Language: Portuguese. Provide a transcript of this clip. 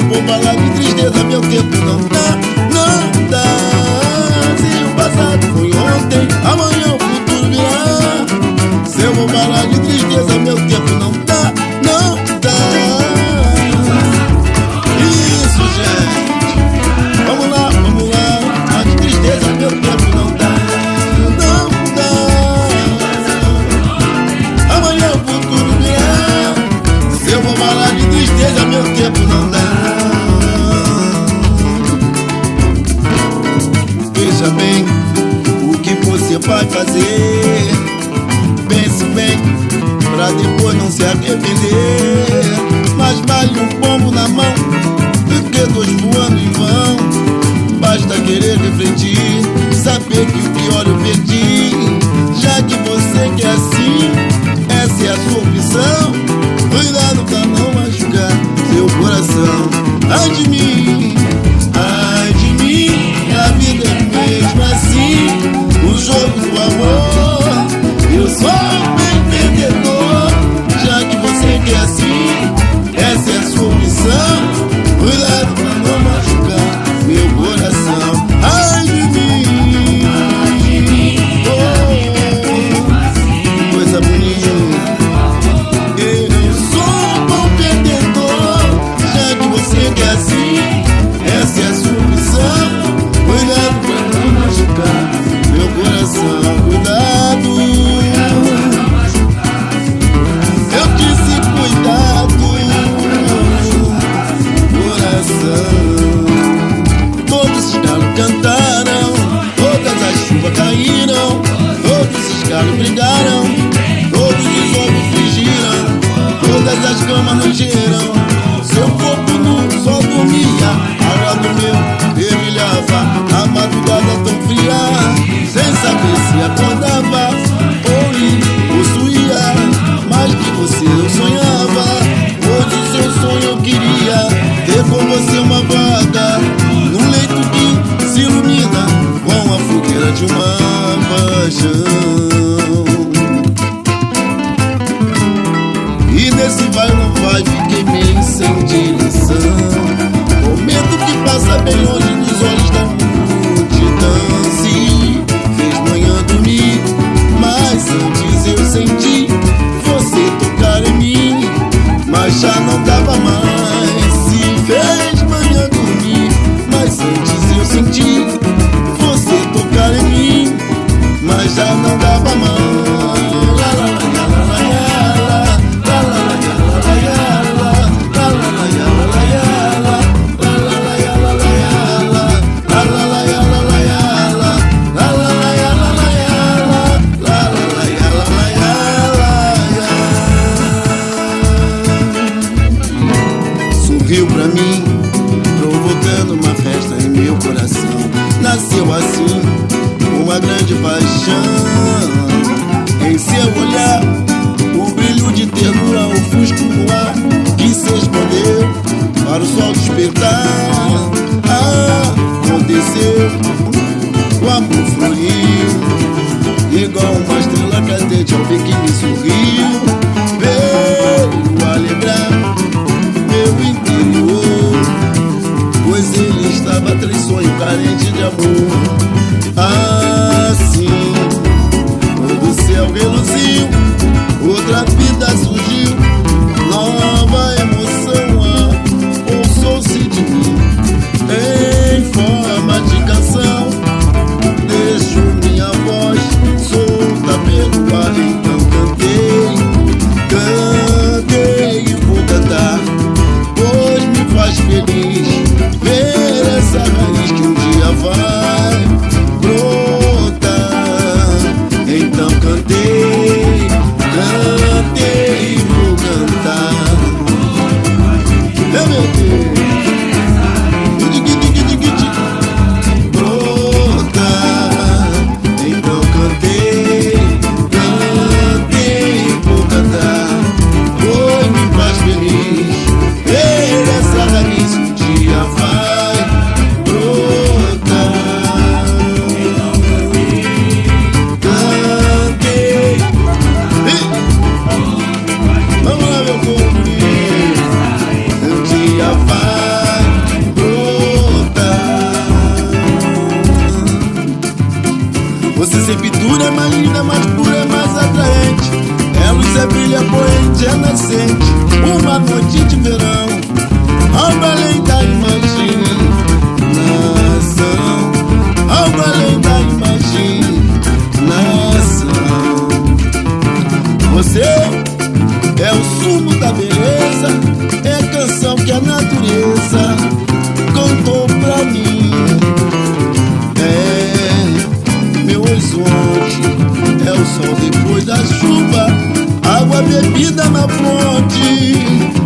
vou falar de tristeza, meu tempo não dá, não dá. Se o passado foi ontem, amanhã o futuro virá. Se eu vou falar de tristeza, meu tempo não dá, não dá. Isso, gente. Vamos lá, vamos lá. A de tristeza, meu tempo não dá, não dá. Amanhã o futuro virá. Se eu vou falar de tristeza, meu tempo não dá. Veja bem o que você vai fazer. Pense bem, pra depois não se arrepender. Mas vale um pombo na mão do que dois voando em vão. Basta querer refletir, saber que o pior eu perdi. Já que você quer assim, essa é a sua opção. Cuidado pra não machucar seu coração. Ai de mim, a vida é mesmo assim. O jogo do amor, eu sou bem perdedor. Já que você quer assim, essa é a sua opção. Cuidado pra não machucar meu coração. Ai de mim, oh, coisa bonita. Eu sou bom perdedor. Já que você quer assim, essa é a sua opção. Cuidado pra não machucar meu coração. Cuidado, eu disse cuidado, coração. Todos os galos cantaram, todas as chuvas caíram, todos os galos brigaram, todos os ovos fingiram, todas as camas rangeram. Seu corpo nu só dormia, ao lado meu brilhava. A madrugada tão fria, sem saber se acordava ou lhe possuía. Mais que você eu sonhava, hoje o seu sonho eu queria ter com você uma vaga num leito que se ilumina com a fogueira de uma paixão. E nesse vai ou não vai fiquei meio sem direção. Momento que passa bem longe dos olhos da multidão. Se fez manhã dormir, mas antes eu senti você tocar em mim, mas já não dava mais. Se fez manhã dormir, mas antes eu senti você tocar em mim, mas já não dava mais. Sorriu pra mim, provocando uma festa em meu coração. Nasceu assim uma grande paixão. Em seu olhar, o brilho de ternura, o fusco no ar que se escondeu para o sol despertar. Aconteceu, o amor fluiu, igual uma estrela cadente ao ver que me sorriu. Veio alegrar meu interior, pois ele estava traiçoeiro, carente de amor. Assim, quando o céu reluziu, outra vida surgiu, nova emoção pulsou-se de mim em forma de canção. Deixo minha voz solta pelo ar, então cantei, cantei e vou cantar, pois me faz feliz ver essa raiz que um dia vai brotar. Então cantei, cantei e vou cantar. Meu Deus, brotar. Então cantei, cantei e vou cantar, pois me faz feliz ver essa raiz que um dia vai brotar. da chuva, água bebida na fonte.